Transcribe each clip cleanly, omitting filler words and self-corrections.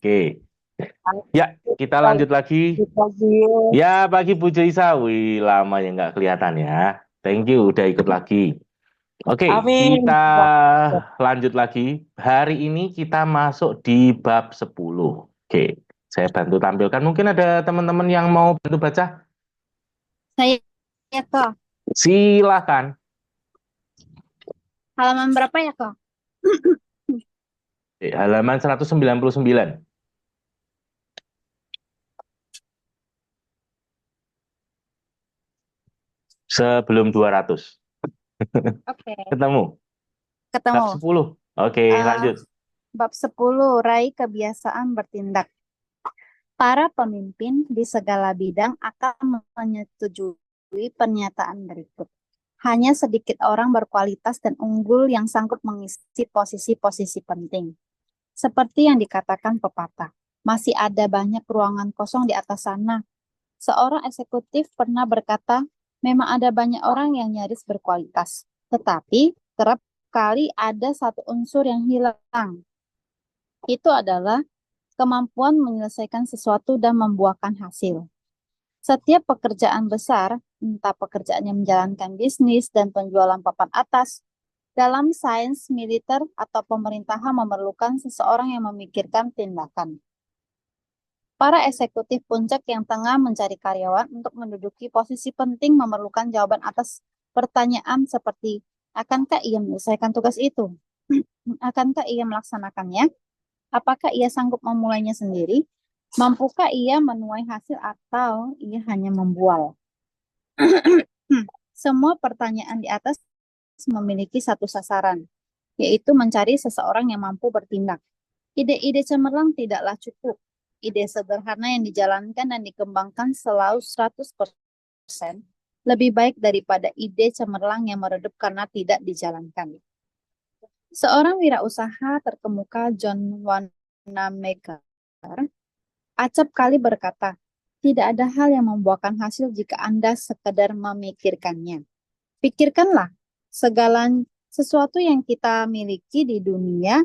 Oke. Ya, kita lanjut lagi. Pagi. Ya, pagi Bu Jaisa. Wih, lama ya nggak kelihatan ya. Thank you udah ikut lagi. Oke, kita Amin. lanjut lagi. Hari ini kita masuk di bab 10. Oke, saya bantu tampilkan. Mungkin ada teman-teman yang mau bantu baca. Saya Kak. Silahkan. Halaman berapa ya Kak? Oke, halaman 199. Sebelum 200. Oke, Ketemu. Bab ketemu. 10. Oke, Eh, lanjut. bab 10, raih kebiasaan bertindak. Para pemimpin di segala bidang akan menyetujui pernyataan berikut. Hanya sedikit orang berkualitas dan unggul yang sanggup mengisi posisi-posisi penting. Seperti yang dikatakan pepatah, masih ada banyak ruangan kosong di atas sana. Seorang eksekutif pernah berkata, memang ada banyak orang yang nyaris berkualitas, tetapi kerap kali ada satu unsur yang hilang. Itu adalah kemampuan menyelesaikan sesuatu dan membuahkan hasil. Setiap pekerjaan besar, entah pekerjaan yang menjalankan bisnis dan penjualan papan atas, dalam sains militer atau pemerintahan memerlukan seseorang yang memikirkan tindakan. Para eksekutif puncak yang tengah mencari karyawan untuk menduduki posisi penting memerlukan jawaban atas pertanyaan seperti, akankah ia menyelesaikan tugas itu? Akankah ia melaksanakannya? Apakah ia sanggup memulainya sendiri? Mampukah ia menuai hasil atau ia hanya membual? Semua pertanyaan di atas memiliki satu sasaran, yaitu mencari seseorang yang mampu bertindak. Ide-ide cemerlang tidaklah cukup. Ide sederhana yang dijalankan dan dikembangkan selalu 100% lebih baik daripada ide cemerlang yang meredup karena tidak dijalankan. Seorang wirausaha terkemuka, John Wanamaker, acap kali berkata, tidak ada hal yang membuahkan hasil jika Anda sekedar memikirkannya. Pikirkanlah, segala sesuatu yang kita miliki di dunia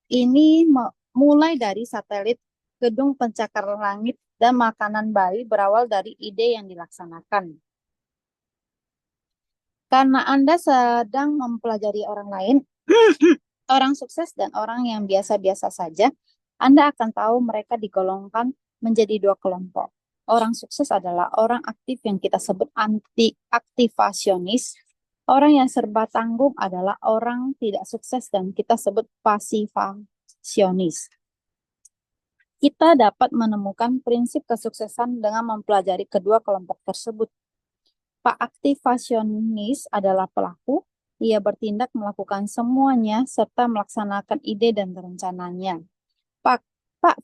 ini mulai dari satelit, gedung pencakar langit, dan makanan bayi berawal dari ide yang dilaksanakan. Karena Anda sedang mempelajari orang lain, orang sukses dan orang yang biasa-biasa saja, Anda akan tahu mereka digolongkan menjadi dua kelompok. Orang sukses adalah orang aktif yang kita sebut anti-aktivasionis. Orang yang serba tanggung adalah orang tidak sukses dan kita sebut pasifasionis. Kita dapat menemukan prinsip kesuksesan dengan mempelajari kedua kelompok tersebut. Pak aktivasionis adalah pelaku, ia bertindak melakukan semuanya serta melaksanakan ide dan rencananya. Pak, Pak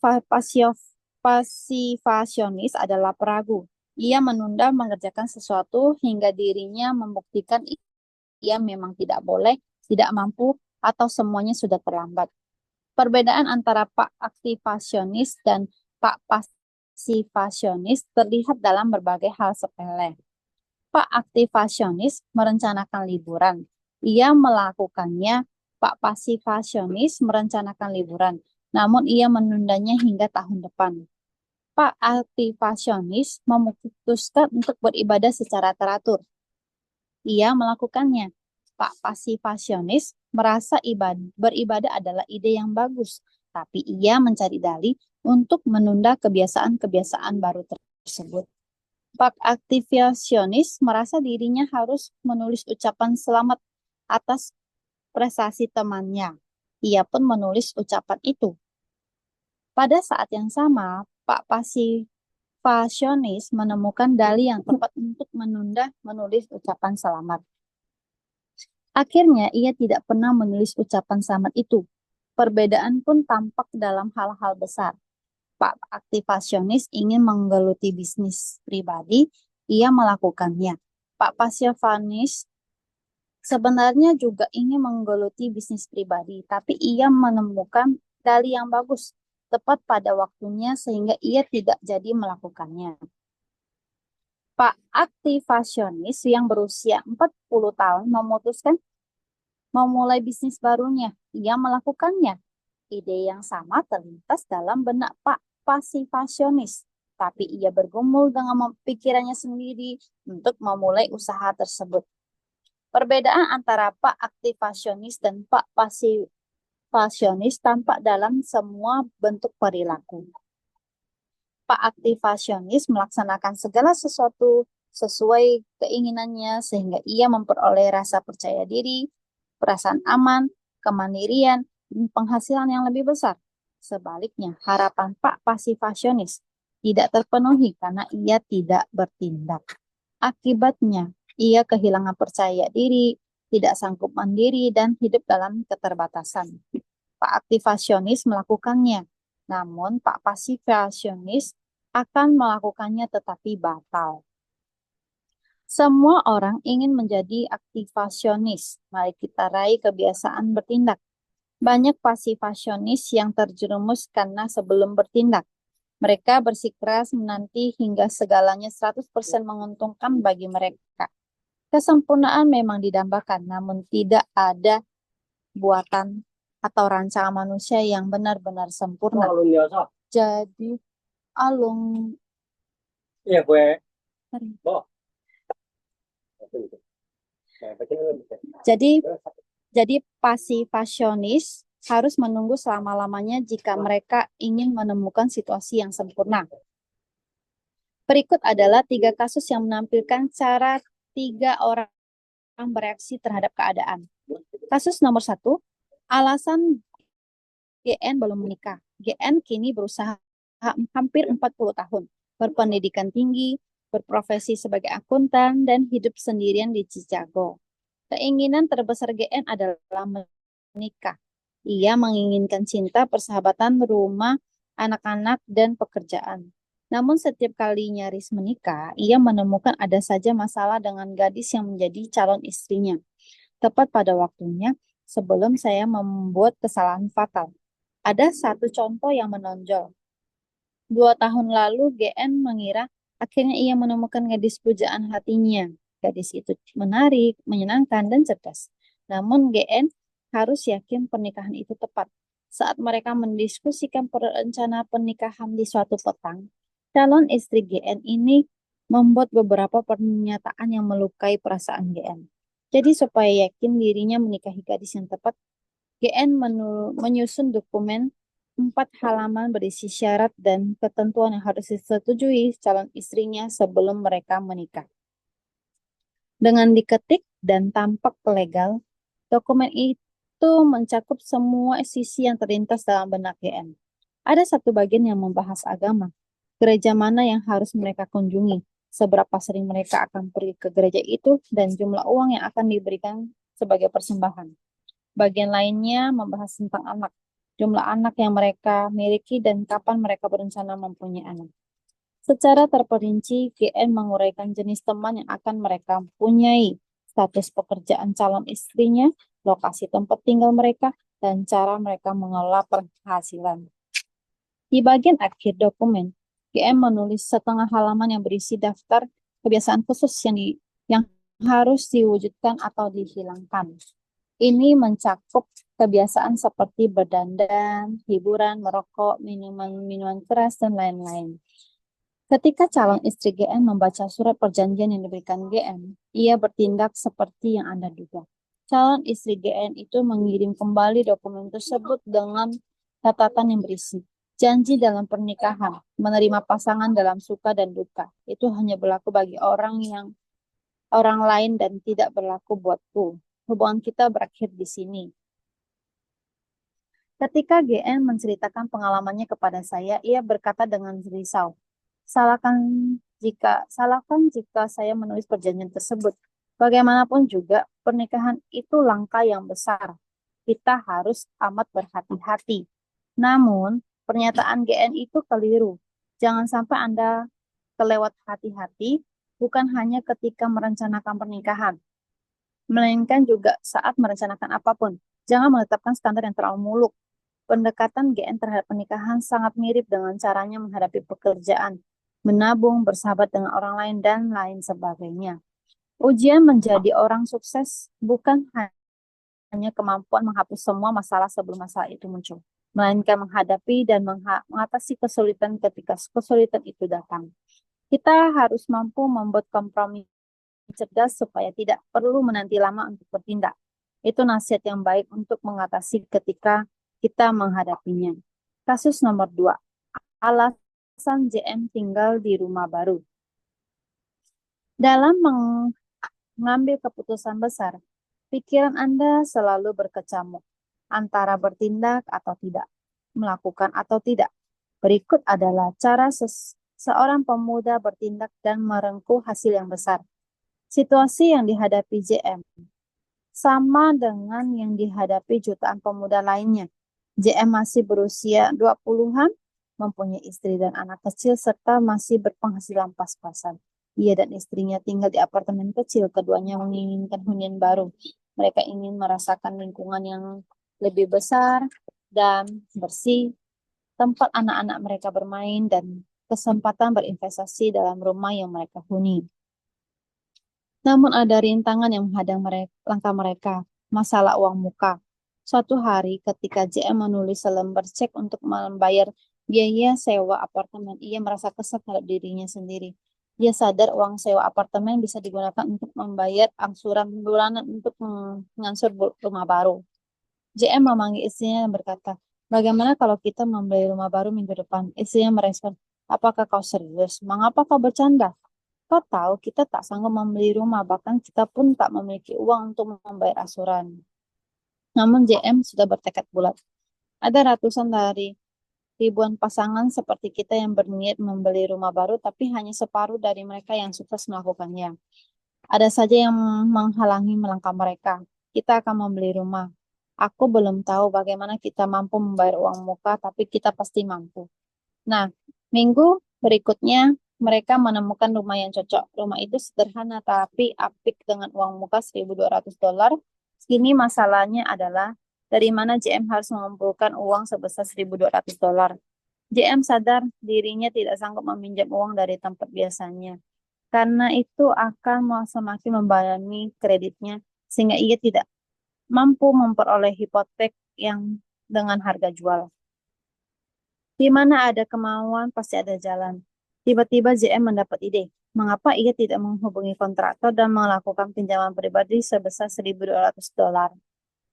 pasifasionis adalah peragu, ia menunda mengerjakan sesuatu hingga dirinya membuktikan ia memang tidak boleh, tidak mampu, atau semuanya sudah terlambat. Perbedaan antara Pak aktivasionis dan Pak pasifasionis terlihat dalam berbagai hal sepele. Pak aktivasionis merencanakan liburan. Ia melakukannya. Pak pasifasionis merencanakan liburan, namun ia menundanya hingga tahun depan. Pak aktivasionis memutuskan untuk beribadah secara teratur. Ia melakukannya. Pak pasifasionis merasa beribadah adalah ide yang bagus, tapi ia mencari dalih untuk menunda kebiasaan-kebiasaan baru tersebut. Pak aktivasionis merasa dirinya harus menulis ucapan selamat atas prestasi temannya. Ia pun menulis ucapan itu. Pada saat yang sama, Pak pasifasionis menemukan dalih yang tepat untuk menunda menulis ucapan selamat. Akhirnya, ia tidak pernah menulis ucapan selamat itu. Perbedaan pun tampak dalam hal-hal besar. Pak aktivasionis ingin menggeluti bisnis pribadi, ia melakukannya. Pak pasifanis sebenarnya juga ingin menggeluti bisnis pribadi, tapi ia menemukan dalih yang bagus, tepat pada waktunya sehingga ia tidak jadi melakukannya. Pak aktivasionis yang berusia 40 tahun memutuskan memulai bisnis barunya. Ia melakukannya. Ide yang sama terlintas dalam benak Pak Pasifasionis, tapi ia bergumul dengan pikirannya sendiri untuk memulai usaha tersebut. Perbedaan antara Pak Aktivasionis dan Pak Pasifasionis tampak dalam semua bentuk perilaku. Pak Aktivasionis melaksanakan segala sesuatu sesuai keinginannya sehingga ia memperoleh rasa percaya diri, perasaan aman, kemandirian, dan penghasilan yang lebih besar. Sebaliknya, harapan Pak Pasifasionis tidak terpenuhi karena ia tidak bertindak. Akibatnya, ia kehilangan percaya diri, tidak sanggup mandiri, dan hidup dalam keterbatasan. Pak Aktivasionis melakukannya, namun Pak Pasifasionis akan melakukannya tetapi batal. Semua orang ingin menjadi aktivasionis. Mari kita raih kebiasaan bertindak. Banyak pasifasionis yang terjerumus karena sebelum bertindak. Mereka bersikeras menanti hingga segalanya 100% menguntungkan bagi mereka. Kesempurnaan memang didambakan, namun tidak ada buatan atau rancangan manusia yang benar-benar sempurna. Jadi, alung. Iya, gue. Mari. Bo. Jadi pasifasionis harus menunggu selama-lamanya jika mereka ingin menemukan situasi yang sempurna. Berikut adalah 3 kasus yang menampilkan cara 3 orang bereaksi terhadap keadaan. Kasus nomor 1, alasan GN belum menikah. GN kini berusaha hampir 40 tahun, berpendidikan tinggi, berprofesi sebagai akuntan, dan hidup sendirian di Chicago. Keinginan terbesar GN adalah menikah. Ia menginginkan cinta, persahabatan, rumah, anak-anak, dan pekerjaan. Namun setiap kali nyaris menikah, ia menemukan ada saja masalah dengan gadis yang menjadi calon istrinya. Tepat pada waktunya, sebelum saya membuat kesalahan fatal. Ada satu contoh yang menonjol. 2 tahun lalu, GN mengira akhirnya ia menemukan gadis pujaan hatinya. Gadis itu menarik, menyenangkan, dan cerdas. Namun GN harus yakin pernikahan itu tepat. Saat mereka mendiskusikan rencana pernikahan di suatu petang, calon istri GN ini membuat beberapa pernyataan yang melukai perasaan GN. Jadi supaya yakin dirinya menikahi gadis yang tepat, GN menyusun dokumen 4 halaman berisi syarat dan ketentuan yang harus disetujui calon istrinya sebelum mereka menikah. Dengan diketik dan tampak legal, dokumen itu mencakup semua sisi yang terlintas dalam benak GN. Ada satu bagian yang membahas agama, gereja mana yang harus mereka kunjungi, seberapa sering mereka akan pergi ke gereja itu, dan jumlah uang yang akan diberikan sebagai persembahan. Bagian lainnya membahas tentang anak, jumlah anak yang mereka miliki, dan kapan mereka berencana mempunyai anak. Secara terperinci, GN menguraikan jenis teman yang akan mereka punyai, status pekerjaan calon istrinya, lokasi tempat tinggal mereka, dan cara mereka mengelola penghasilan. Di bagian akhir dokumen, GN menulis setengah halaman yang berisi daftar kebiasaan khusus yang harus diwujudkan atau dihilangkan. Ini mencakup kebiasaan seperti berdandan, hiburan, merokok, minuman keras, dan lain-lain. Ketika calon istri GN membaca surat perjanjian yang diberikan GN, ia bertindak seperti yang Anda duga. Calon istri GN itu mengirim kembali dokumen tersebut dengan catatan yang berisi janji dalam pernikahan, menerima pasangan dalam suka dan duka. Itu hanya berlaku bagi orang lain dan tidak berlaku buatku. Hubungan kita berakhir di sini. Ketika GN menceritakan pengalamannya kepada saya, ia berkata dengan risau, salahkan jika saya menulis perjanjian tersebut. Bagaimanapun juga, pernikahan itu langkah yang besar. Kita harus amat berhati-hati. Namun, pernyataan GN itu keliru. Jangan sampai Anda kelewat hati-hati, bukan hanya ketika merencanakan pernikahan, melainkan juga saat merencanakan apapun. Jangan menetapkan standar yang terlalu muluk. Pendekatan GN terhadap pernikahan sangat mirip dengan caranya menghadapi pekerjaan, menabung, bersahabat dengan orang lain, dan lain sebagainya. Ujian menjadi orang sukses bukan hanya kemampuan menghapus semua masalah sebelum masalah itu muncul. melainkan menghadapi dan mengatasi kesulitan ketika kesulitan itu datang. Kita harus mampu membuat kompromi cerdas supaya tidak perlu menanti lama untuk bertindak. Itu nasihat yang baik untuk mengatasi ketika kita menghadapinya. Kasus nomor 2, alasan JM tinggal di rumah baru. Dalam mengambil keputusan besar, pikiran Anda selalu berkecamuk antara bertindak atau tidak, melakukan atau tidak. Berikut adalah cara seorang pemuda bertindak dan merengkuh hasil yang besar. Situasi yang dihadapi JM sama dengan yang dihadapi jutaan pemuda lainnya. JM masih berusia 20-an, mempunyai istri dan anak kecil, serta masih berpenghasilan pas-pasan. Ia dan istrinya tinggal di apartemen kecil. Keduanya menginginkan hunian baru. Mereka ingin merasakan lingkungan yang lebih besar dan bersih, tempat anak-anak mereka bermain, dan kesempatan berinvestasi dalam rumah yang mereka huni. Namun ada rintangan yang menghadang langkah mereka, masalah uang muka. Suatu hari ketika JM menulis selembar cek untuk membayar biaya sewa apartemen, ia merasa kesal terhadap dirinya sendiri. Dia sadar uang sewa apartemen bisa digunakan untuk membayar angsuran bulanan untuk mengansur rumah baru. JM memanggil istrinya dan berkata, "Bagaimana kalau kita membeli rumah baru minggu depan?" Istrinya merespon, "Apakah kau serius? Mengapa kau bercanda? Kau tahu kita tak sanggup membeli rumah, bahkan kita pun tak memiliki uang untuk membayar asuran." Namun JM sudah bertekad bulat. Ada ratusan dari ribuan pasangan seperti kita yang berniat membeli rumah baru, tapi hanya separuh dari mereka yang sukses melakukannya. Ada saja yang menghalangi melangkah mereka. Kita akan membeli rumah. Aku belum tahu bagaimana kita mampu membayar uang muka, tapi kita pasti mampu. Nah, minggu berikutnya mereka menemukan rumah yang cocok. Rumah itu sederhana tapi apik dengan uang muka $1.200. Kini masalahnya adalah dari mana JM harus mengumpulkan uang sebesar $1.200. JM sadar dirinya tidak sanggup meminjam uang dari tempat biasanya. Karena itu akan semakin membebani kreditnya sehingga ia tidak mampu memperoleh hipotek yang dengan harga jual. Di mana ada kemauan, pasti ada jalan. Tiba-tiba JM mendapat ide. Mengapa ia tidak menghubungi kontraktor dan melakukan pinjaman pribadi sebesar $1.200?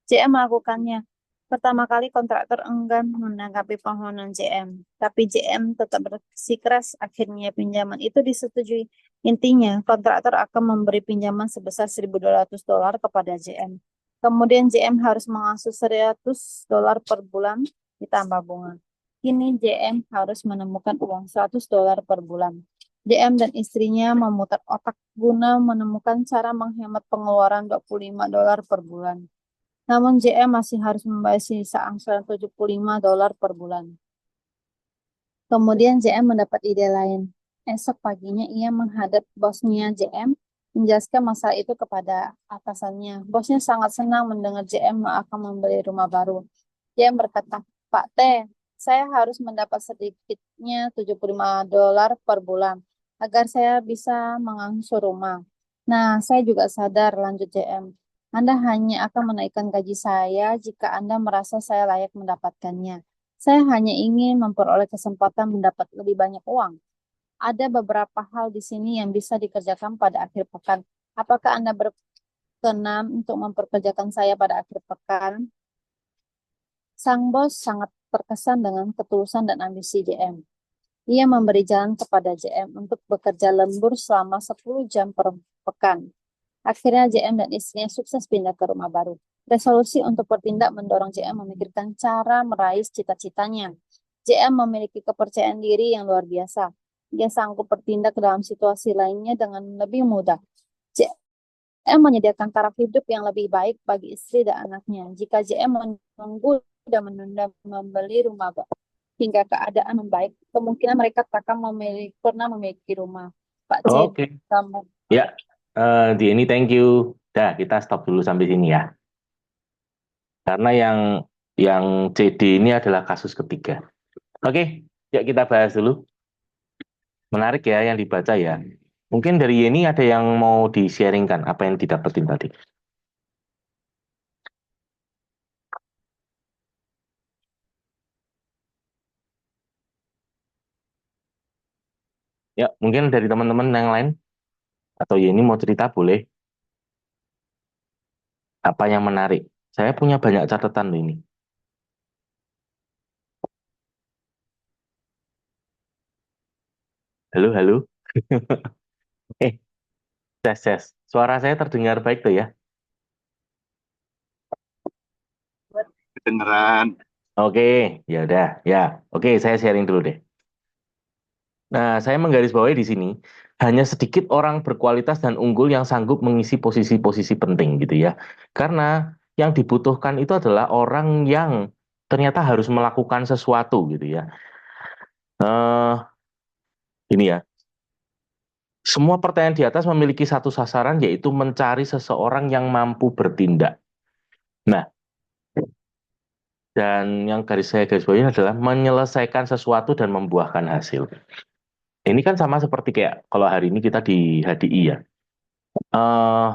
JM melakukannya. Pertama kali kontraktor enggan menanggapi permohonan JM, tapi JM tetap bersikeras. Akhirnya pinjaman itu disetujui. Intinya, kontraktor akan memberi pinjaman sebesar $1.200 kepada JM. Kemudian JM harus mengasuh $100 per bulan ditambah bunga. Kini JM harus menemukan uang $100 per bulan. JM dan istrinya memutar otak guna menemukan cara menghemat pengeluaran $25 per bulan. Namun JM masih harus membayar sisa angsuran $75 per bulan. Kemudian JM mendapat ide lain. Esok paginya ia menghadap bosnya JM, menjelaskan masalah itu kepada atasannya. Bosnya sangat senang mendengar JM akan membeli rumah baru. JM berkata, "Pak T, saya harus mendapat sedikitnya $75 per bulan agar saya bisa mengangsur rumah." "Nah, saya juga sadar," lanjut JM. "Anda hanya akan menaikkan gaji saya jika Anda merasa saya layak mendapatkannya. Saya hanya ingin memperoleh kesempatan mendapat lebih banyak uang. Ada beberapa hal di sini yang bisa dikerjakan pada akhir pekan. Apakah Anda berkenan untuk memperkerjakan saya pada akhir pekan?" Sang bos sangat terkesan dengan ketulusan dan ambisi JM. Ia memberi jalan kepada JM untuk bekerja lembur selama 10 jam per pekan. Akhirnya JM dan istrinya sukses pindah ke rumah baru. Resolusi untuk bertindak mendorong JM memikirkan cara meraih cita-citanya. JM memiliki kepercayaan diri yang luar biasa. Dia sanggup bertindak dalam situasi lainnya dengan lebih mudah. JM menyediakan taraf hidup yang lebih baik bagi istri dan anaknya. Jika JM menunggu dan menunda membeli rumah hingga keadaan membaik, kemungkinan mereka tak akan pernah memiliki rumah. Pak C, Oke. kamu. Ya, di ini thank you. Dah, kita stop dulu sampai sini ya. Karena yang CD ini adalah kasus ketiga. Oke, yuk kita bahas dulu. Menarik ya yang dibaca ya. Mungkin dari Yeni ada yang mau di-sharingkan apa yang didapetin tadi. Ya, mungkin dari teman-teman yang lain atau ya ini mau cerita boleh. Apa yang menarik? Saya punya banyak catatan loh ini. Halo, halo. Eh, tes, tes. Suara saya terdengar baik tuh ya? Kedengeran. Oke, ya udah, ya. Oke, saya sharing dulu deh. Nah, saya menggarisbawahi di sini hanya sedikit orang berkualitas dan unggul yang sanggup mengisi posisi-posisi penting gitu ya. Karena yang dibutuhkan itu adalah orang yang ternyata harus melakukan sesuatu gitu ya. Ini ya, semua pertanyaan di atas memiliki satu sasaran yaitu mencari seseorang yang mampu bertindak. Nah, dan yang saya garis bawahi adalah menyelesaikan sesuatu dan membuahkan hasil. Ini kan sama seperti kayak kalau hari ini kita di HDI ya. eh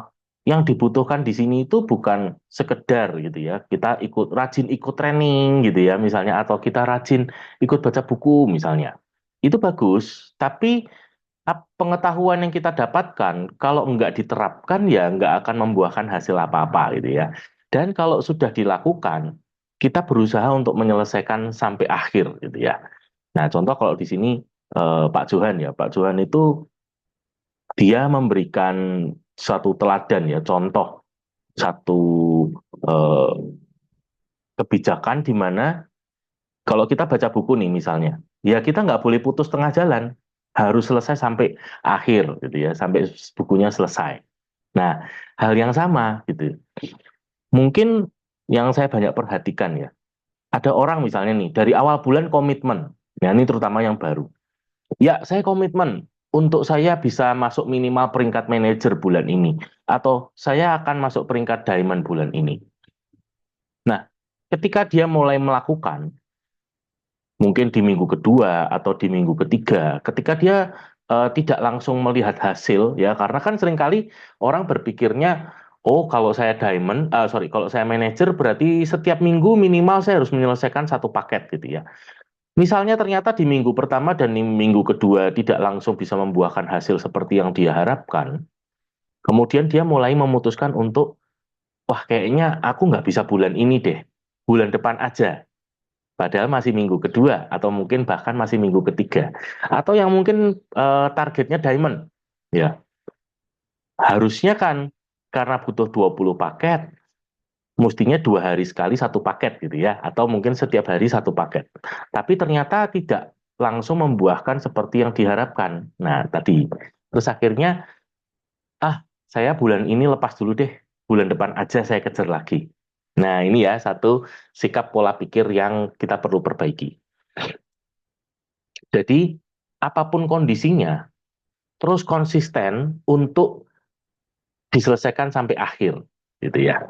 yang dibutuhkan di sini itu bukan sekedar gitu ya, kita rajin ikut training gitu ya misalnya, atau kita rajin ikut baca buku misalnya. Itu bagus, tapi pengetahuan yang kita dapatkan kalau nggak diterapkan ya nggak akan membuahkan hasil apa-apa gitu ya. Dan kalau sudah dilakukan, kita berusaha untuk menyelesaikan sampai akhir gitu ya. Nah, contoh kalau di sini Pak Johan ya, Pak Johan itu dia memberikan satu teladan ya, contoh satu eh, kebijakan di mana kalau kita baca buku nih misalnya, ya kita nggak boleh putus tengah jalan, harus selesai sampai akhir gitu ya, sampai bukunya selesai. Nah, hal yang sama gitu. Mungkin yang saya banyak perhatikan ya, ada orang misalnya nih dari awal bulan komitmen, ya ini terutama yang baru. Ya, saya komitmen untuk saya bisa masuk minimal peringkat manajer bulan ini, atau saya akan masuk peringkat diamond bulan ini. Nah, ketika dia mulai melakukan, mungkin di minggu kedua atau di minggu ketiga, ketika dia tidak langsung melihat hasil, ya karena kan seringkali orang berpikirnya, oh kalau saya diamond, sorry, kalau saya manajer berarti setiap minggu minimal saya harus menyelesaikan satu paket gitu ya. Misalnya ternyata di minggu pertama dan di minggu kedua tidak langsung bisa membuahkan hasil seperti yang dia harapkan, kemudian dia mulai memutuskan untuk, wah kayaknya aku nggak bisa bulan ini deh, bulan depan aja. Padahal masih minggu kedua atau mungkin bahkan masih minggu ketiga. Atau yang mungkin targetnya diamond. Ya, harusnya kan karena butuh 20 paket, mestinya 2 hari sekali satu paket gitu ya. Atau mungkin setiap hari satu paket. Tapi ternyata tidak langsung membuahkan seperti yang diharapkan. Nah, tadi. Terus akhirnya, saya bulan ini lepas dulu deh. Bulan depan aja saya kejar lagi. Nah, ini ya satu sikap pola pikir yang kita perlu perbaiki. Jadi, apapun kondisinya, terus konsisten untuk diselesaikan sampai akhir, gitu ya.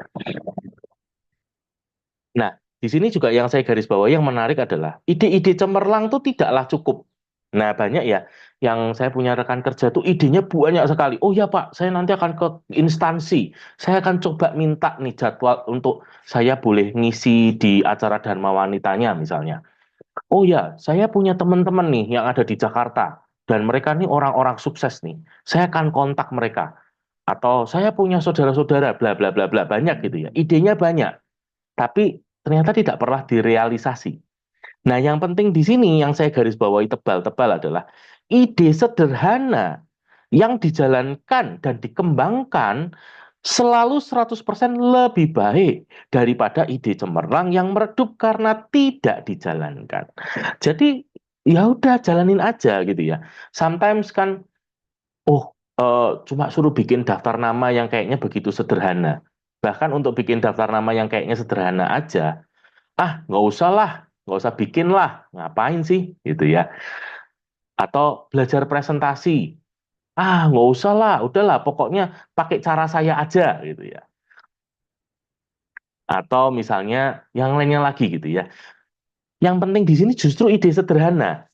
Nah, di sini juga yang saya garis bawahi yang menarik adalah ide-ide cemerlang tuh tidaklah cukup. Nah, banyak ya yang saya punya rekan kerja tuh idenya banyak sekali. Oh ya Pak, saya nanti akan ke instansi. Saya akan coba minta nih jadwal untuk saya boleh ngisi di acara Dharma Wanitanya misalnya. Oh ya, saya punya teman-teman nih yang ada di Jakarta dan mereka nih orang-orang sukses nih. Saya akan kontak mereka. Atau saya punya saudara-saudara bla bla bla bla banyak gitu ya. Idenya banyak, tapi ternyata tidak pernah direalisasi. Nah, yang penting di sini yang saya garis bawahi tebal-tebal adalah ide sederhana yang dijalankan dan dikembangkan selalu 100% lebih baik daripada ide cemerlang yang meredup karena tidak dijalankan. Jadi ya udah jalanin aja gitu ya. Sometimes kan, oh cuma suruh bikin daftar nama yang kayaknya begitu sederhana. Bahkan untuk bikin daftar nama yang kayaknya sederhana aja, nggak usah lah, nggak usah bikin lah, ngapain sih gitu ya. Atau belajar presentasi, nggak usah lah, udahlah pokoknya pakai cara saya aja gitu ya. Atau misalnya yang lainnya lagi gitu ya. Yang penting di sini justru ide sederhana.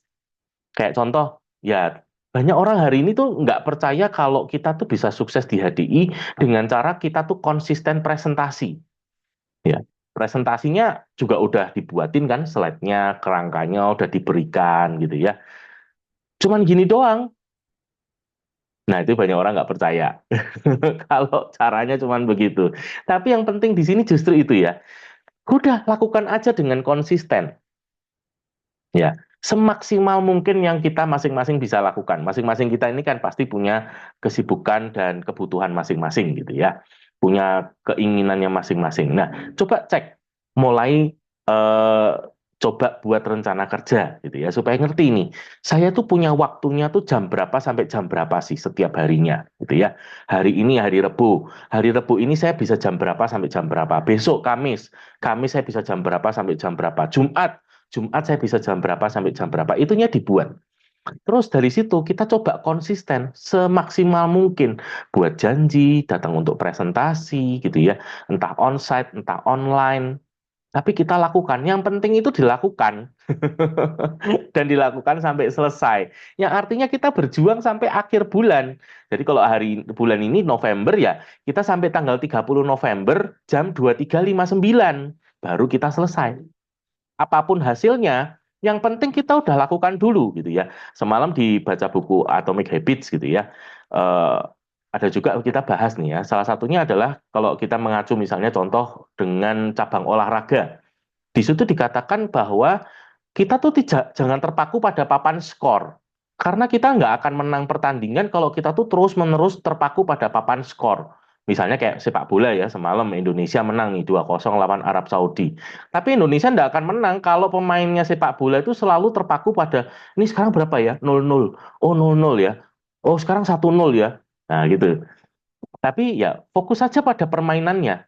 Kayak contoh, ya banyak orang hari ini tuh nggak percaya kalau kita tuh bisa sukses di HDI dengan cara kita tuh konsisten presentasi. Ya, presentasinya juga udah dibuatin kan, slide-nya, kerangkanya udah diberikan gitu ya. Cuman gini doang. Nah, itu banyak orang nggak percaya. Kalau caranya cuma begitu. Tapi yang penting di sini justru itu ya. Udah, lakukan aja dengan konsisten. Ya, semaksimal mungkin yang kita masing-masing bisa lakukan. Masing-masing kita ini kan pasti punya kesibukan dan kebutuhan masing-masing gitu ya. Punya keinginannya masing-masing. Nah, coba cek. Mulai coba buat rencana kerja gitu ya. Supaya ngerti nih. Saya tuh punya waktunya tuh jam berapa sampai jam berapa sih setiap harinya gitu ya. Hari ini hari Rebu. Hari Rebu ini saya bisa jam berapa sampai jam berapa. Besok Kamis. Kamis saya bisa jam berapa sampai jam berapa. Jumat saya bisa jam berapa sampai jam berapa, itunya dibuat. Terus dari situ kita coba konsisten semaksimal mungkin buat janji, datang untuk presentasi gitu ya, entah onsite, entah online. Tapi kita lakukan, yang penting itu dilakukan dan dilakukan sampai selesai. Yang artinya kita berjuang sampai akhir bulan. Jadi kalau bulan ini November ya, kita sampai tanggal 30 November jam 23.59 baru kita selesai. Apapun hasilnya, yang penting kita udah lakukan dulu gitu ya. Semalam dibaca buku Atomic Habits gitu ya. Eh, ada juga kita bahas nih ya. Salah satunya adalah kalau kita mengacu misalnya contoh dengan cabang olahraga. Di situ dikatakan bahwa kita tuh tidak jangan terpaku pada papan skor. Karena kita nggak akan menang pertandingan kalau kita tuh terus-menerus terpaku pada papan skor. Misalnya kayak sepak bola ya, semalam Indonesia menang nih 2-0 lawan Arab Saudi. Tapi Indonesia nggak akan menang kalau pemainnya sepak bola itu selalu terpaku pada, ini sekarang berapa ya? 0-0. Oh 0-0 ya. Oh sekarang 1-0 ya. Nah gitu. Tapi ya fokus saja pada permainannya.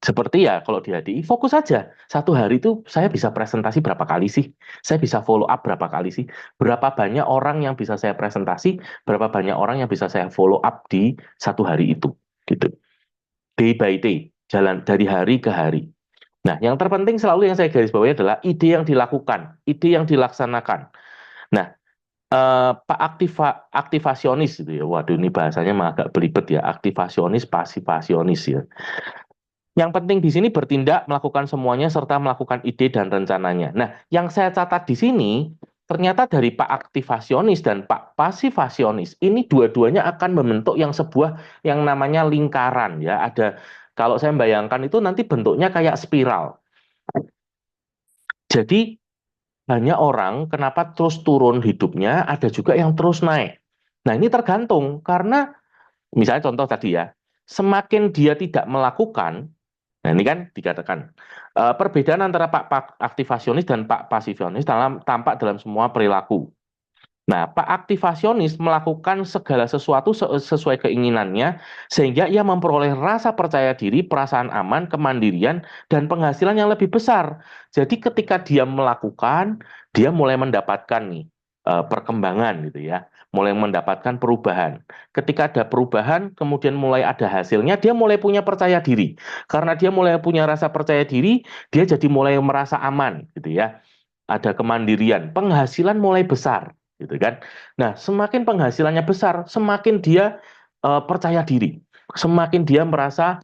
Seperti ya kalau di HDI, fokus saja. Satu hari itu saya bisa presentasi berapa kali sih? Saya bisa follow up berapa kali sih? Berapa banyak orang yang bisa saya presentasi? Berapa banyak orang yang bisa saya follow up di satu hari itu? Gitu. Day by day, jalan dari hari ke hari. Nah, yang terpenting selalu yang saya garis bawahi adalah ide yang dilakukan, ide yang dilaksanakan. Nah, Pak aktivasionis itu ya. Waduh, ini bahasanya mah agak belibet ya. Aktivasionis, pasifasionis ya. Yang penting di sini bertindak, melakukan semuanya, serta melakukan ide dan rencananya. Nah, yang saya catat di sini, ternyata dari Pak Aktivasionis dan Pak Pasifasionis, ini dua-duanya akan membentuk yang sebuah yang namanya lingkaran. Ya, ada, kalau saya bayangkan itu nanti bentuknya kayak spiral. Jadi, banyak orang kenapa terus turun hidupnya, ada juga yang terus naik. Nah, ini tergantung, karena misalnya contoh tadi ya, semakin dia tidak melakukan. Nah, ini kan dikatakan perbedaan antara Pak aktivasionis dan Pak pasifasionis tampak dalam semua perilaku. Nah, Pak aktivasionis melakukan segala sesuatu sesuai keinginannya sehingga ia memperoleh rasa percaya diri, perasaan aman, kemandirian, dan penghasilan yang lebih besar. Jadi ketika dia melakukan, dia mulai mendapatkan nih perkembangan gitu ya, mulai mendapatkan perubahan. Ketika ada perubahan, kemudian mulai ada hasilnya, dia mulai punya percaya diri. Karena dia mulai punya rasa percaya diri, dia jadi mulai merasa aman gitu ya. Ada kemandirian, penghasilan mulai besar gitu kan. Nah, semakin penghasilannya besar, semakin dia percaya diri, semakin dia merasa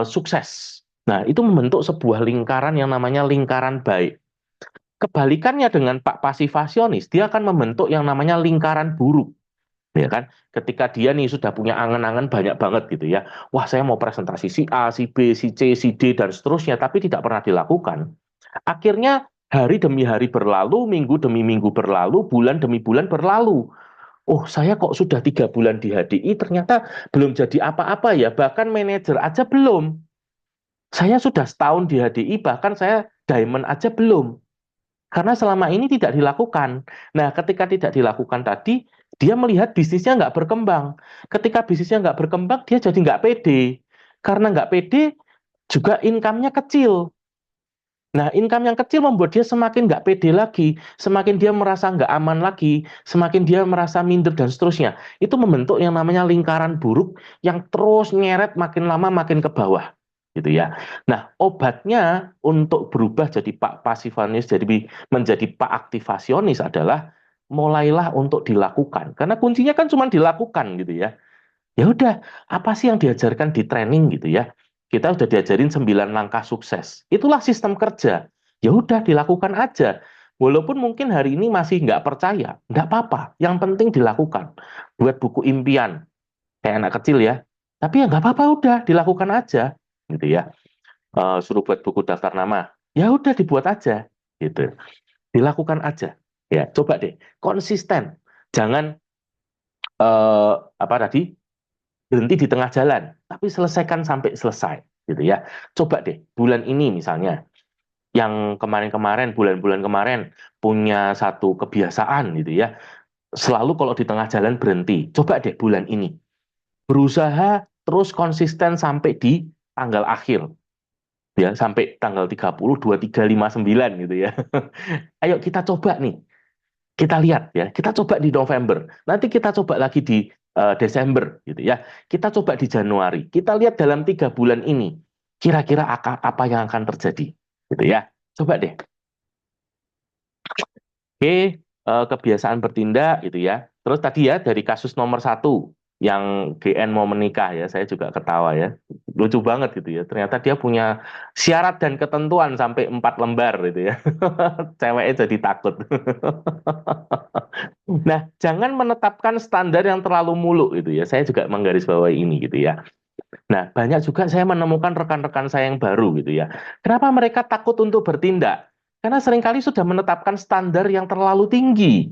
sukses. Nah, itu membentuk sebuah lingkaran yang namanya lingkaran baik. Kebalikannya dengan Pak Pasifasionis, dia akan membentuk yang namanya lingkaran buruk. Ya kan, ketika dia nih sudah punya angan-angan banyak banget gitu ya, wah saya mau presentasi si A, si B, si C, si D dan seterusnya, tapi tidak pernah dilakukan. Akhirnya hari demi hari berlalu, minggu demi minggu berlalu, bulan demi bulan berlalu. Oh, saya kok sudah 3 bulan di HDI, ternyata belum jadi apa-apa ya. Bahkan manajer aja belum. Saya sudah setahun di HDI, bahkan saya diamond aja belum. Karena selama ini tidak dilakukan. Nah, ketika tidak dilakukan tadi, dia melihat bisnisnya nggak berkembang. Ketika bisnisnya nggak berkembang, dia jadi nggak pede. Karena nggak pede, juga income-nya kecil. Nah, income yang kecil membuat dia semakin nggak pede lagi, semakin dia merasa nggak aman lagi, semakin dia merasa minder dan seterusnya. Itu membentuk yang namanya lingkaran buruk yang terus nyeret makin lama makin ke bawah, gitu ya. Nah, obatnya untuk berubah jadi Pak Pasifanis, jadi menjadi Pak Aktivasionis adalah mulailah untuk dilakukan. Karena kuncinya kan cuma dilakukan, gitu ya. Ya udah, apa sih yang diajarkan di training gitu ya? Kita udah diajarin 9 langkah sukses. Itulah sistem kerja. Ya udah dilakukan aja. Walaupun mungkin hari ini masih nggak percaya, nggak apa-apa. Yang penting dilakukan. Buat buku impian, kayak anak kecil ya. Tapi ya nggak apa-apa, udah dilakukan aja, gitu ya. Suruh buat buku daftar nama, ya udah dibuat aja, gitu. Dilakukan aja. Ya, coba deh, konsisten. Jangan apa tadi berhenti di tengah jalan, tapi selesaikan sampai selesai, gitu ya. Coba deh, bulan ini misalnya, yang kemarin-kemarin, bulan-bulan kemarin punya satu kebiasaan gitu ya. Selalu kalau di tengah jalan berhenti. Coba deh bulan ini. Berusaha terus konsisten sampai di tanggal akhir. Ya, sampai tanggal 30, 23, 9 gitu ya. Ayo kita coba nih. Kita lihat ya. Kita coba di November. Nanti kita coba lagi di Desember gitu ya. Kita coba di Januari. Kita lihat dalam 3 bulan ini. Kira-kira apa yang akan terjadi. Gitu ya. Coba deh. Oke, kebiasaan bertindak gitu ya. Terus tadi ya dari kasus nomor satu yang GN mau menikah ya, saya juga ketawa ya. Lucu banget gitu ya. Ternyata dia punya syarat dan ketentuan sampai 4 lembar gitu ya. Ceweknya jadi takut. Nah, jangan menetapkan standar yang terlalu muluk gitu ya. Saya juga menggarisbawahi ini gitu ya. Nah, banyak juga saya menemukan rekan-rekan saya yang baru gitu ya. Kenapa mereka takut untuk bertindak? Karena seringkali sudah menetapkan standar yang terlalu tinggi.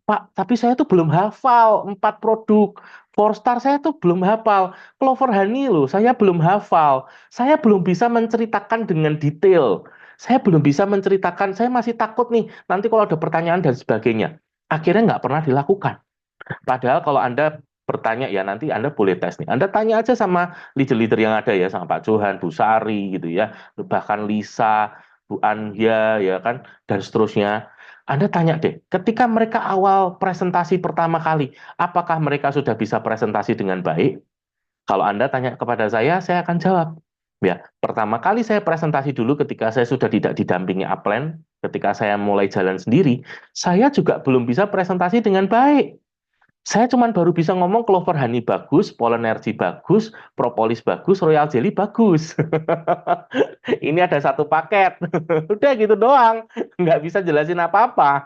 Pak, tapi saya tuh belum hafal 4 produk. Four Star saya tuh belum hafal. Clover Honey loh, saya belum hafal. Saya belum bisa menceritakan dengan detail. Saya belum bisa menceritakan, saya masih takut nih, nanti kalau ada pertanyaan dan sebagainya. Akhirnya nggak pernah dilakukan. Padahal kalau Anda bertanya ya nanti Anda boleh tes nih. Anda tanya aja sama leader-leader yang ada ya, sama Pak Johan, Bu Sari gitu ya, bahkan Lisa, Bu Anja ya kan, dan seterusnya. Anda tanya deh, ketika mereka awal presentasi pertama kali, apakah mereka sudah bisa presentasi dengan baik? Kalau Anda tanya kepada saya akan jawab. Ya, pertama kali saya presentasi dulu ketika saya sudah tidak didampingi upline, ketika saya mulai jalan sendiri, saya juga belum bisa presentasi dengan baik. Saya cuma baru bisa ngomong Clover Honey bagus, Pollen Energy bagus, Propolis bagus, Royal Jelly bagus. Ini ada satu paket. Udah gitu doang. Nggak bisa jelasin apa-apa.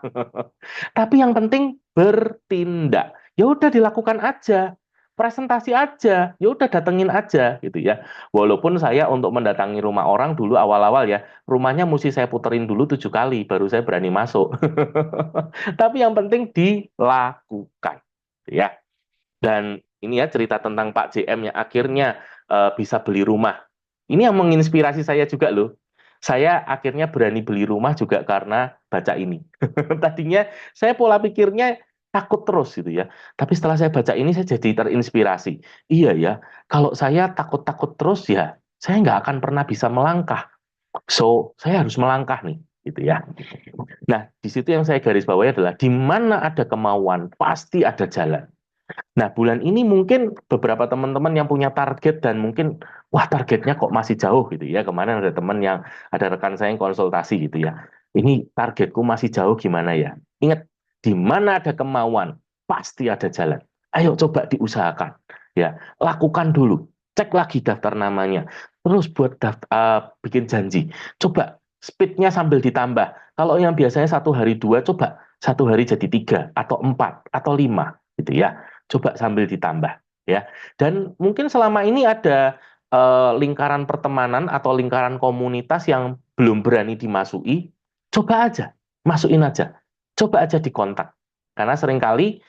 Tapi yang penting bertindak. Ya udah dilakukan aja. Presentasi aja. Ya udah datengin aja gitu ya. Walaupun saya untuk mendatangi rumah orang dulu awal-awal ya, rumahnya mesti saya puterin dulu 7 kali baru saya berani masuk. Tapi yang penting dilakukan ya. Dan ini ya cerita tentang Pak JM yang akhirnya bisa beli rumah. Ini yang menginspirasi saya juga loh. Saya akhirnya berani beli rumah juga karena baca ini. Tadinya saya pola pikirnya takut terus gitu ya. Tapi setelah saya baca ini saya jadi terinspirasi. Iya ya, kalau saya takut-takut terus ya, saya nggak akan pernah bisa melangkah. So, saya harus melangkah nih, gitu ya. Nah, di situ yang saya garis bawahi adalah di mana ada kemauan, pasti ada jalan. Nah, bulan ini mungkin beberapa teman-teman yang punya target dan mungkin, wah targetnya kok masih jauh gitu ya. Kemarin ada teman yang, ada rekan saya yang konsultasi gitu ya. Ini targetku masih jauh gimana ya? Ingat, di mana ada kemauan, pasti ada jalan. Ayo coba diusahakan. Ya, lakukan dulu. Cek lagi daftar namanya. Terus buat bikin janji. Coba speednya sambil ditambah. Kalau yang biasanya 1 hari 2, coba 1 hari jadi 3 atau 4 atau 5 gitu ya, coba sambil ditambah ya. Dan mungkin selama ini ada lingkaran pertemanan atau lingkaran komunitas yang belum berani dimasuki, coba aja, masukin aja. Coba aja dikontak. Karena seringkali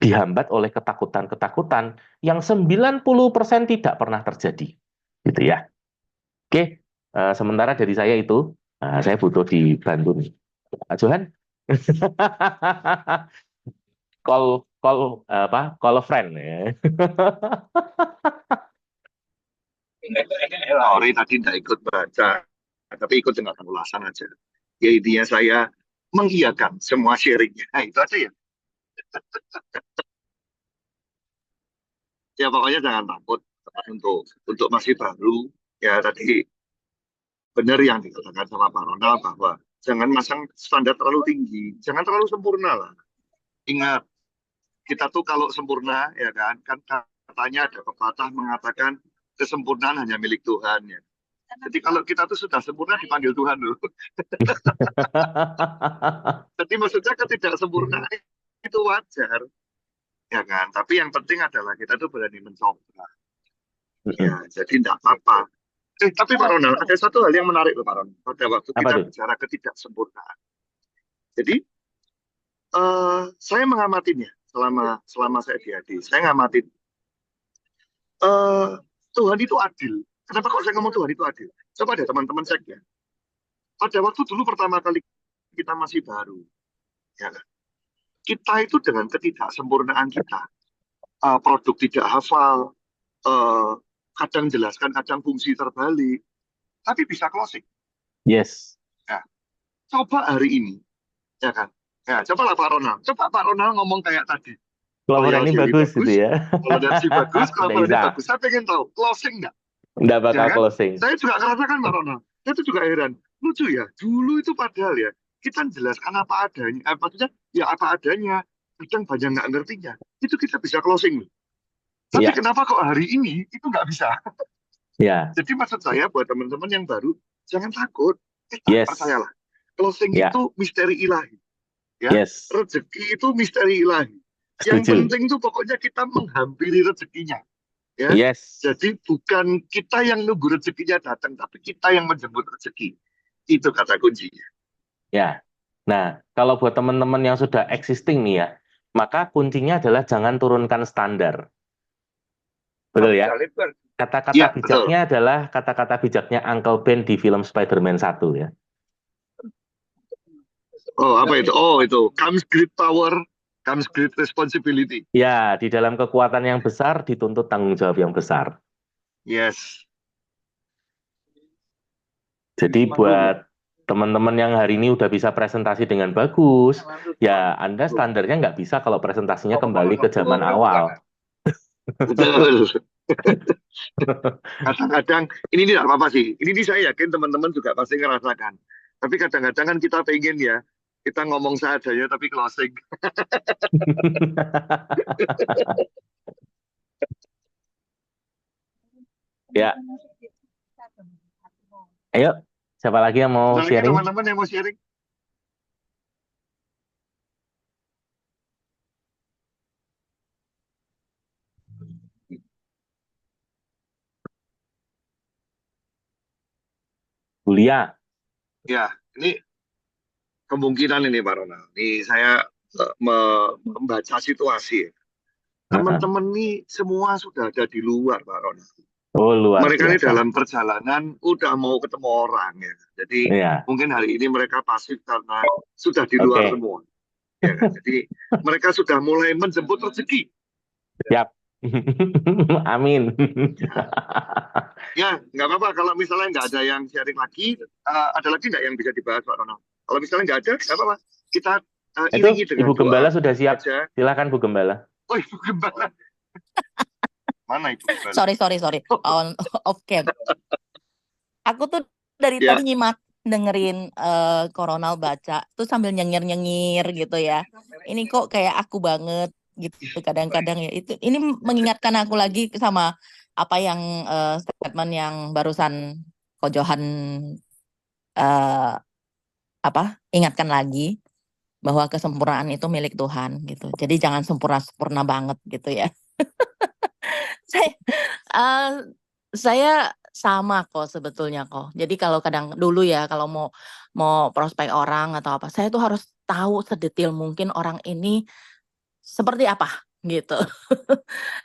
dihambat oleh ketakutan-ketakutan yang 90% tidak pernah terjadi. Gitu ya. Oke, sementara dari saya itu, saya butuh dibantu nih. Pak Johan, call call call a friend ya. Sorry tadi tidak ikut baca, tapi ikut dengarkan ulasan aja. Ya intinya saya mengiyakan semua sharingnya. Nah, itu aja ya. Ya pokoknya jangan takut untuk masih baru. Ya tadi benar yang dikatakan sama Pak Ronald bahwa jangan masang standar terlalu tinggi, jangan terlalu sempurna lah. Ingat, kita tuh kalau sempurna kan katanya ada pepatah mengatakan kesempurnaan hanya milik Tuhan ya. Jadi kalau kita tuh sudah sempurna dipanggil Tuhan loh. Jadi maksudnya ketidaksempurnaan itu wajar, ya kan? Tapi yang penting adalah kita tuh berani mencoba. Ya, jadi tidak apa-apa. Tapi Pak Ronald, ada satu hal yang menarik loh Pak Ronald. Pada waktu Apa kita tuh? bicara ketidaksempurnaan. Jadi saya mengamatinya selama saya di AD. Saya ngamatin Tuhan itu adil. Kenapa kok saya ngomong Tuhan itu adil? Coba deh teman-teman cek ya. Pada waktu dulu pertama kali kita masih baru, ya kan? Kita itu dengan ketidaksempurnaan kita, produk tidak hafal, kadang jelaskan, kadang fungsi terbalik, tapi bisa closing. Yes. Ya. Coba hari ini, ya kan? Ya, cobalah Pak Ronald. Coba Pak Ronald ngomong kayak tadi. Kalau ya, ini Siri bagus gitu ya. Kalau dari bagus, kalau Nggak ini bisa. bagus. Saya pengen tahu, closing nggak? Nggak bakal Ya kan? closing. Saya juga ngerasakan Pak Ronald. Saya tuh juga heran. Lucu ya, dulu itu padahal ya, kita jelaskan apa adanya. Maksudnya, ya apa adanya. Kadang banyak nggak ngertinya. Itu kita bisa closing. Tapi Ya. kenapa kok hari ini itu nggak bisa? Ya. Jadi maksud saya buat teman-teman yang baru, jangan takut. Yes. Percayalah. Closing Ya. itu misteri ilahi. Ya, Yes. rezeki itu misteri ilahi. Yang Setuju. penting itu pokoknya kita menghampiri rezekinya. Ya. Yes. Jadi bukan kita yang nunggu rezekinya datang, tapi kita yang menjemput rezeki. Itu kata kuncinya. Ya. Nah, kalau buat teman-teman yang sudah existing nih ya, maka kuncinya adalah jangan turunkan standar. Betul ya? Kata-kata Ya, bijaknya adalah kata-kata bijaknya Uncle Ben di film Spider-Man 1 ya. Oh, apa itu? Oh, itu. Comes great power, comes great responsibility. Ya, di dalam kekuatan yang besar dituntut tanggung jawab yang besar. Yes. Jadi buat teman-teman yang hari ini udah bisa presentasi dengan bagus, ya Anda standarnya nggak bisa kalau presentasinya kembali ke zaman awal. Betul. Kadang-kadang, ini tidak apa-apa sih. Ini saya yakin teman-teman juga pasti ngerasakan. Tapi kadang-kadang kan kita pengen ya, kita ngomong seadanya tapi closing. Ya. Ayo, siapa lagi yang mau Ada lagi sharing? teman-teman yang mau sharing? Bulia. Ya, ini kemungkinan ini Pak Ronald. Ini saya membaca situasi. Teman-teman ini semua sudah ada di luar Pak Ronald. Oh, luar Mereka ini biasa. dalam perjalanan udah mau ketemu orang ya. Jadi Ya. mungkin hari ini mereka pasif karena sudah di luar Oke. semua. Ya, kan? Jadi mereka sudah mulai menjemput rezeki. Yap. Amin. Ya, nggak apa-apa. Kalau misalnya nggak ada yang sharing lagi, ada lagi nggak yang bisa dibahas Pak Ronald? Kalau misalnya nggak ada, nggak apa-apa. Kita iringi Itu dengan Ibu Gembala doa sudah siap. aja. Silakan Bu Gembala. Oh, Ibu Gembala. Mana Ibu Gembala? Sorry. Off cam. Aku tuh dari Ya. tadi nyimak dengerin Koronal baca tuh sambil nyengir-nyengir gitu ya. Ini kok kayak aku banget gitu kadang-kadang ya. Ini mengingatkan aku lagi sama apa yang statement yang barusan Ko Johan ingatkan lagi bahwa kesempurnaan itu milik Tuhan gitu. Jadi jangan sempurna banget gitu ya. Saya sama kok sebetulnya kok. Jadi kalau kadang dulu ya kalau mau prospek orang atau apa, saya tuh harus tahu sedetil mungkin orang ini seperti apa gitu.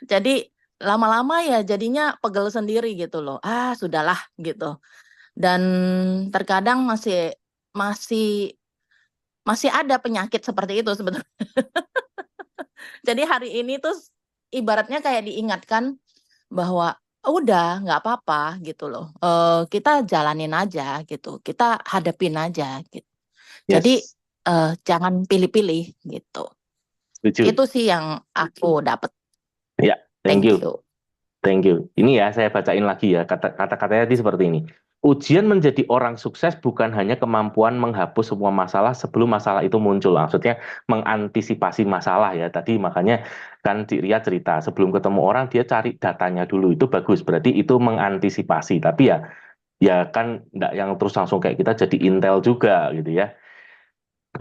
Jadi lama-lama ya jadinya pegel sendiri gitu loh. Sudahlah gitu. Dan terkadang masih ada penyakit seperti itu sebetulnya. Jadi hari ini tuh ibaratnya kayak diingatkan bahwa udah nggak apa-apa gitu loh. Kita jalanin aja gitu. Kita hadapin aja gitu. Jadi Yes. jangan pilih-pilih gitu. Setuju. Itu sih yang aku dapat. Ya, thank Thank you. you. Thank you. Ini ya saya bacain lagi ya kata-katanya tadi seperti ini. Ujian menjadi orang sukses bukan hanya kemampuan menghapus semua masalah sebelum masalah itu muncul. Maksudnya mengantisipasi masalah ya. Tadi makanya kan Cik Ria cerita sebelum ketemu orang dia cari datanya dulu. Itu bagus. Berarti itu mengantisipasi. Tapi ya Ya kan enggak yang terus langsung kayak kita jadi intel juga gitu ya.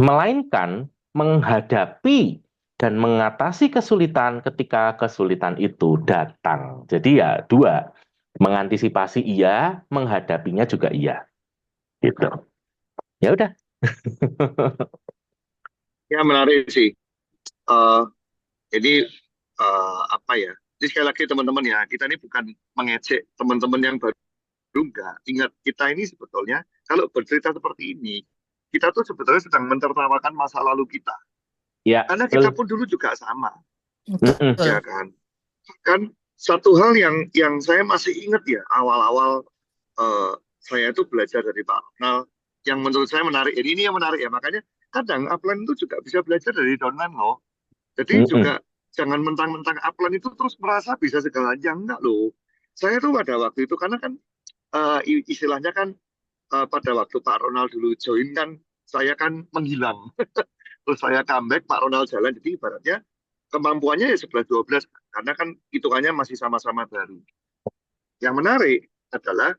Melainkan menghadapi dan mengatasi kesulitan ketika kesulitan itu datang. Jadi ya dua, mengantisipasi iya, menghadapinya juga iya. Gitu. Ya udah. Ya menarik sih. Eh ini apa ya? Jadi sekali lagi teman-teman ya, kita ini bukan mengejek teman-teman yang baru enggak. Ingat kita ini sebetulnya kalau bercerita seperti ini, kita tuh sebetulnya sedang mentertawakan masa lalu kita. Ya, Karena kita betul. pun dulu juga sama, Mm-mm. ya Betul. kan? Kan satu hal yang saya masih ingat ya, awal-awal eh, saya itu belajar dari Pak Ronald, yang menurut saya menarik. Ini yang menarik ya, makanya kadang upline itu juga bisa belajar dari downline loh. Jadi Mm-mm. juga jangan mentang-mentang upline itu terus merasa bisa segalanya, enggak loh. Saya tuh pada waktu itu karena kan istilahnya kan pada waktu Pak Ronald dulu join kan saya kan menghilang. Terus saya comeback, Pak Ronald jalan. Jadi ibaratnya kemampuannya ya 11-12 karena kan hitungannya masih sama-sama baru. Yang menarik adalah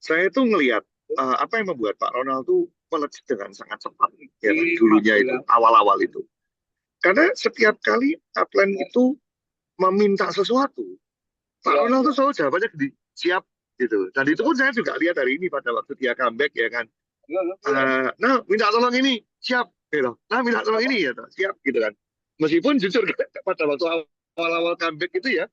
saya tuh ngelihat apa yang membuat Pak Ronald tuh melejit dengan sangat cepat ya kan, dulunya itu awal-awal itu. Karena setiap kali upline itu meminta sesuatu, Pak Ronald tuh selalu jawabannya gini, siap gitu. Dan itu pun saya juga lihat hari ini pada waktu dia comeback ya kan. Nah, minta tolong ini, siap gitu. Nah, minta tolong ini ya, siap gitu kan. Meskipun jujur pada waktu awal-awal comeback itu ya,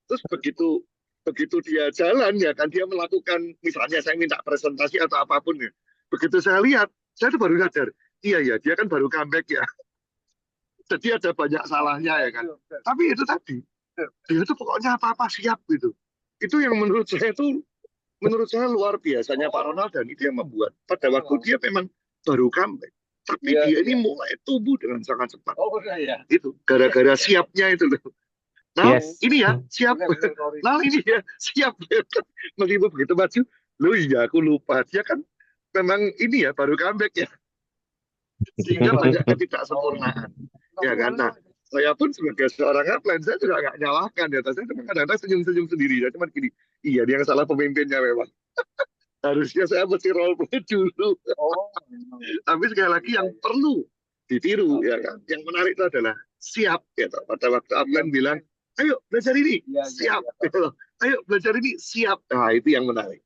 terus begitu begitu dia jalan ya kan dia melakukan misalnya saya minta presentasi atau apapun ya. Begitu saya lihat, saya tuh baru sadar, iya ya dia kan baru comeback ya. Jadi ada banyak salahnya ya kan. Tapi itu tadi, dia itu pokoknya apa-apa siap gitu. Itu yang menurut saya luar biasanya Pak Ronald dan itu yang membuat pada waktu dia memang baru comeback. Tapi dia ini mulai tumbuh dengan sangat cepat. Itu gara-gara siapnya itu loh. Nah, Yes. ini ya siap. Nah, ini ya siap. Meskipun begitu maju, lo iya aku lupa dia kan memang ini ya baru comeback ya. Sehingga banyak ketidaksempurnaan. Ya kan? Nah, saya pun sebagai seorang upline, saya juga nggak nyalahkan ya. Saya cuma kadang-kadang senyum-senyum sendiri. Saya cuma gini, iya dia yang salah pemimpinnya memang. Harusnya saya mesti role play dulu. Tapi sekali lagi yang perlu ditiru ya kan. Yang menarik itu adalah siap ya. Pada waktu upline bilang, ayo belajar ini, siap. Ayo belajar ini, siap. Nah itu yang menarik.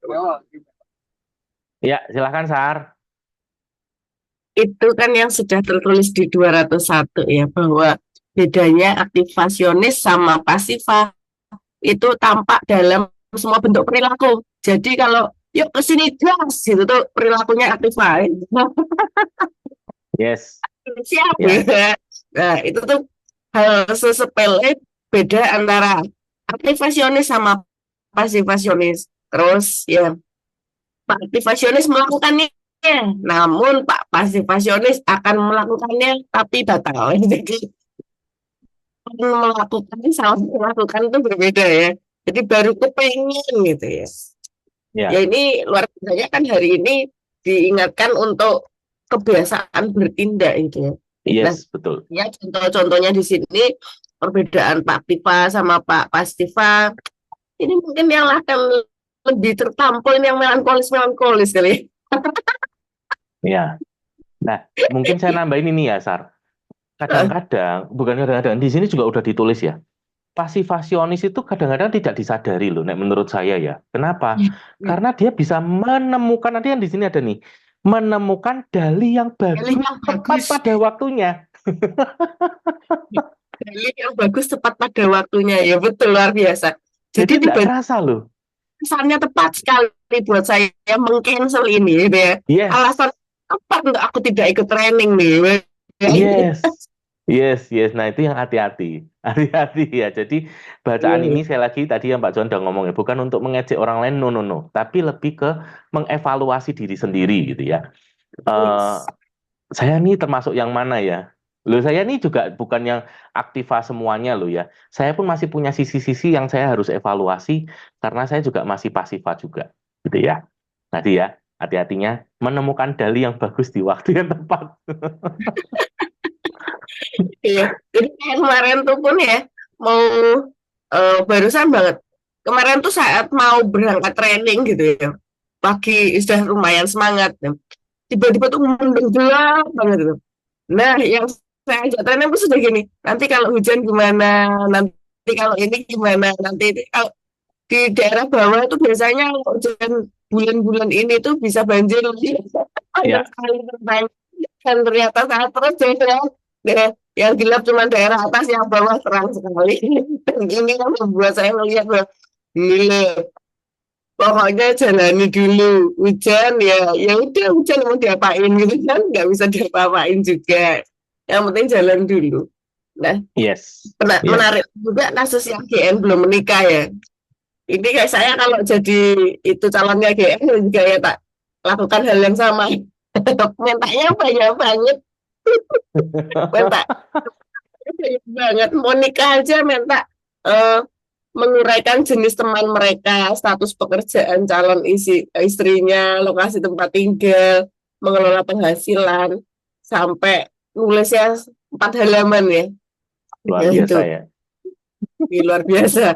Ya, silakan Sar. Itu kan yang sudah tertulis di 201 ya, bahwa bedanya aktivasionis sama pasifa itu tampak dalam semua bentuk perilaku. Jadi kalau yuk ke sini gas gitu tuh perilakunya aktiva. Yes. Siap Ya. ya. Nah, itu tuh hal sesepele beda antara aktivasionis sama pasifasionis. Terus ya Pak aktivasionis melakukannya, namun Pak pasifasionis akan melakukannya tapi batal. Jadi melakukan sama melakukan itu berbeda ya. Jadi baru kepengen gitu ya. Ya. Ya ini luar biasanya kan hari ini diingatkan untuk kebiasaan bertindak itu ya. Nah, Yes, betul. ya contoh-contohnya di sini perbedaan Pak Aktiva sama Pak Pastiva ini mungkin yang akan lebih tertampil yang melankolis kali. Ya. Nah, mungkin saya nambahin ini ya, Sar. Kadang-kadang, bukan kadang-kadang, di sini juga udah ditulis ya. Pasifasionis itu kadang-kadang tidak disadari loh, menurut saya ya. Kenapa? Karena dia bisa menemukan, nanti yang di sini ada nih, menemukan dalih yang bagus, tepat pada waktunya. Dalih yang bagus tepat pada waktunya, ya betul, luar biasa. Jadi tidak tiba-tiba terasa loh. kesannya tepat sekali buat saya meng-cancel ini gitu ya. Yes. Alasan tepat untuk aku tidak ikut training nih. Yes. Nah itu yang hati-hati. Hati-hati ya. Jadi bacaan ini sekali lagi tadi yang Pak John udah ngomong ya, bukan untuk mengejek orang lain, no. Tapi lebih ke mengevaluasi diri sendiri gitu ya. Saya ini termasuk yang mana ya? Loh saya ini juga bukan yang aktiva semuanya loh ya. Saya pun masih punya sisi-sisi yang saya harus evaluasi karena saya juga masih pasifa juga gitu ya. Tadi ya, hati-hatinya menemukan dalih yang bagus di waktu yang tepat. Iya, jadi kayak kemarin tuh pun ya mau barusan banget. Kemarin tuh saat mau berangkat training gitu ya. pagi sudah lumayan semangat. Tiba-tiba tuh mendung gelap banget itu. Nah, yang saya ajak tanya itu sudah gini, nanti kalau hujan gimana, nanti kalau ini gimana, nanti ini. Kalau di daerah bawah itu biasanya kalau hujan bulan-bulan ini tuh bisa banjir banyak Ya, sekali tentang dan ternyata saat terus yang gelap cuma daerah atas, yang bawah terang sekali. Dan ini yang membuat saya melihat bahwa gila, pokoknya jalani dulu hujan ya, ya udah hujan mau diapain gitu kan, nggak bisa diapa-apain juga, yang penting jalan dulu. Nah, yes, ya, menarik juga kasus yang GN belum menikah ya. Ini kayak saya kalau jadi itu calonnya GN juga ya tak lakukan hal yang sama. Mintanya banyak banget, minta banyak banget, mau nikah aja minta eh, menguraikan jenis teman mereka, status pekerjaan calon istrinya, lokasi tempat tinggal, mengelola penghasilan, sampai nulisnya 4 halaman ya. luar Ya biasa itu, ya. luar biasa.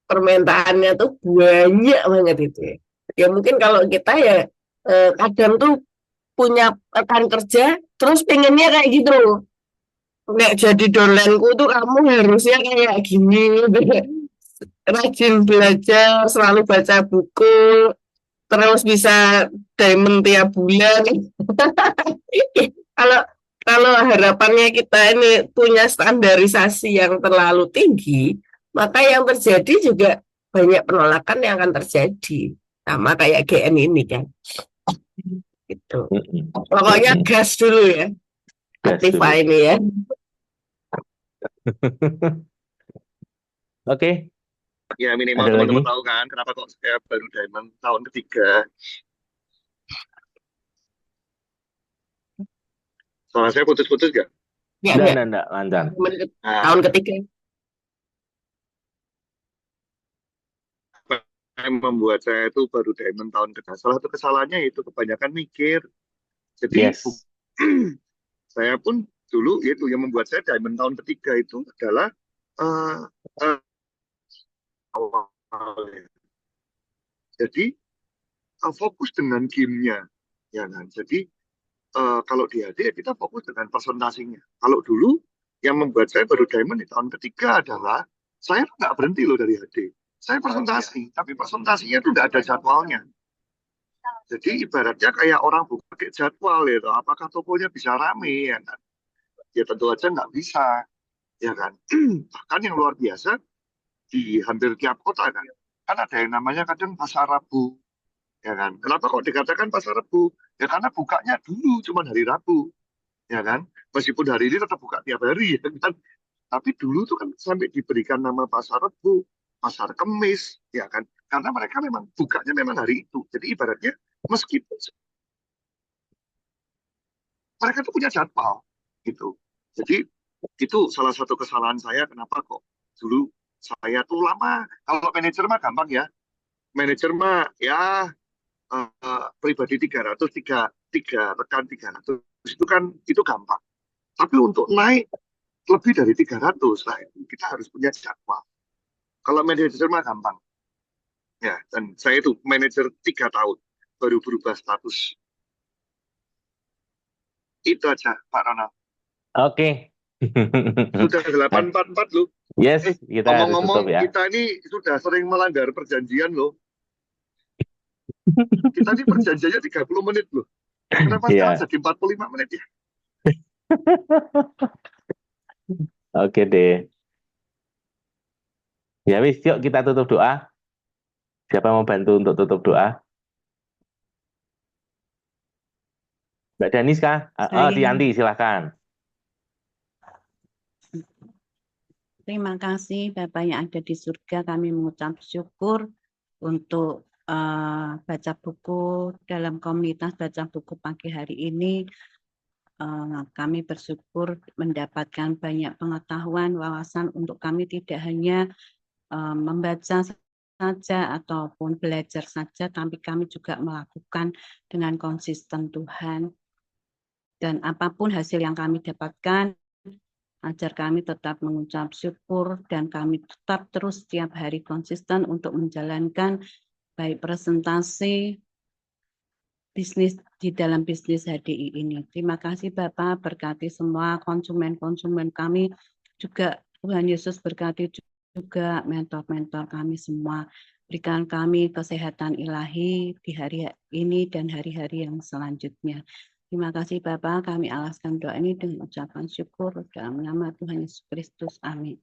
Permintaannya tuh banyak banget itu ya. Ya mungkin kalau kita ya kadang tuh punya rekan kerja, terus pengennya kayak gitu loh. Nggak jadi dolenku tuh kamu harusnya kayak gini. Rajin belajar, selalu baca buku, terus bisa diamond tiap bulan. Kalau kalau harapannya kita ini punya standarisasi yang terlalu tinggi, maka yang terjadi juga banyak penolakan yang akan terjadi. Sama kayak GN ini kan. Gitu. Mm-mm. Pokoknya Mm-mm. gas dulu ya, Gas Aktiva dulu. ini ya. Oke, Ya minimal ada teman-teman lagi? tahu kan kenapa kok saya baru diamond tahun ketiga. Suara saya putus-putus gak? Ya, ya. Enggak, lancar. Tahun Nah, ketiga. apa yang membuat saya itu baru diamond tahun ketiga. Salah satu kesalahannya itu kebanyakan mikir. Jadi Yes. saya pun dulu itu yang membuat saya diamond tahun ketiga itu adalah eh eh, awalnya. Jadi fokus dengan gamenya, ya kan. Jadi kalau di HD ya kita fokus dengan presentasinya. Kalau dulu yang membuat saya baru diamond di tahun ketiga adalah saya tuh nggak berhenti loh dari HD. Saya presentasi, tapi presentasinya tuh nggak ada jadwalnya. Jadi ibaratnya kayak orang buka pakai jadwal ya, toh. Apakah tokonya bisa rame ya kan? Ya tentu aja nggak bisa, ya kan. Bahkan yang luar biasa di hampir tiap kota kan, kan ada yang namanya kadang pasar Rabu, ya kan. Kenapa kok dikatakan pasar Rabu? Ya karena bukanya dulu cuma hari Rabu, ya kan. Meskipun hari ini tetap buka tiap hari, ya kan. Tapi dulu tuh kan sampai diberikan nama pasar Rebo, pasar Kemis, ya kan? Karena mereka memang bukanya memang hari itu. Jadi ibaratnya meskipun mereka tuh punya jadwal, gitu. Jadi itu salah satu kesalahan saya kenapa kok dulu saya tuh lama. Kalau manajer mah gampang ya. Manajer mah ya pribadi 300, tiga rekan 300 itu kan itu gampang. Tapi untuk naik lebih dari 300, nah itu kita harus punya jadwal. Kalau manajer mah gampang. Ya, dan saya itu manajer 3 tahun baru berubah status. Itu aja, Pak Ronald. Oke. Sudah 8.44 loh. Yes, kita harus tutup Ngomong-ngomong, ya. kita ini sudah sering melanggar perjanjian loh. Kita ini perjanjiannya 30 menit loh. Kenapa sekarang Iya, jadi 45 menit ya? oke deh. Ya wis, yuk kita tutup doa. Siapa mau bantu untuk tutup doa? Mbak Daniska? Oh, Saya. Dianti, silakan. Terima kasih Bapak yang ada di surga. Kami mengucap syukur untuk baca buku dalam komunitas baca buku pagi hari ini. Kami bersyukur mendapatkan banyak pengetahuan, wawasan untuk kami tidak hanya membaca saja ataupun belajar saja, tapi kami juga melakukan dengan konsisten Tuhan. Dan apapun hasil yang kami dapatkan, ajar kami tetap mengucap syukur dan kami tetap terus setiap hari konsisten untuk menjalankan baik presentasi bisnis di dalam bisnis HDI ini. Terima kasih Bapak, berkati semua konsumen-konsumen kami, juga Tuhan Yesus berkati juga mentor-mentor kami semua. Berikan kami kesehatan ilahi di hari ini dan hari-hari yang selanjutnya. Terima kasih Bapak, kami alaskan doa ini dengan ucapan syukur dalam nama Tuhan Yesus Kristus. Amin.